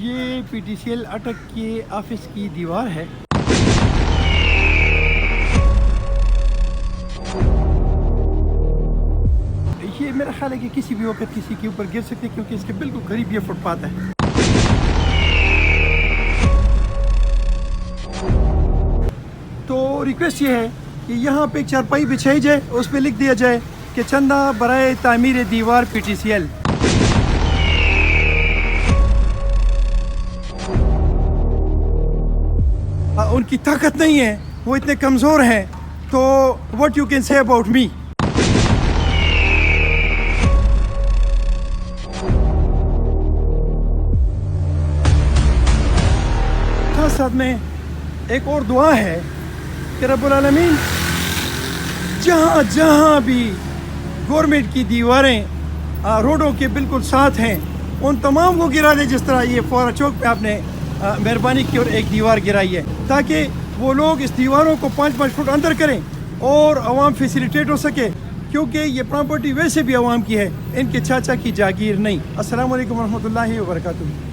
یہ P T C L اٹک کے office کی دیوار ہے. یہ میرا خیال ہے کہ کسی بھی وقت کسی کے اوپر گر سکتے کیونکہ اس کے بالکل قریب یہ فٹ پاتھ ہے. تو ریکویسٹ یہ ہے کہ یہاں پہ ایک چارپائی بچھائی جائے, اس پہ لکھ دیا جائے کہ چندہ برائے تعمیر دیوار پی ٹی سی ایل. ان کی طاقت نہیں ہے, وہ اتنے کمزور ہیں. تو what you can say about me. ساتھ میں ایک اور دعا ہے کہ رب العالمین جہاں جہاں بھی گورنمنٹ کی دیواریں روڈوں کے بالکل ساتھ ہیں ان تمام کو گرا دے, جس طرح یہ فورا چوک پہ آپ نے مہربانی کی اور ایک دیوار گرائی ہے, تاکہ وہ لوگ اس دیواروں کو 5-5 فٹ اندر کریں اور عوام فیسیلیٹیٹ ہو سکے, کیونکہ یہ پراپرٹی ویسے بھی عوام کی ہے, ان کے چاچا کی جاگیر نہیں. السلام علیکم ورحمۃ اللہ وبرکاتہ.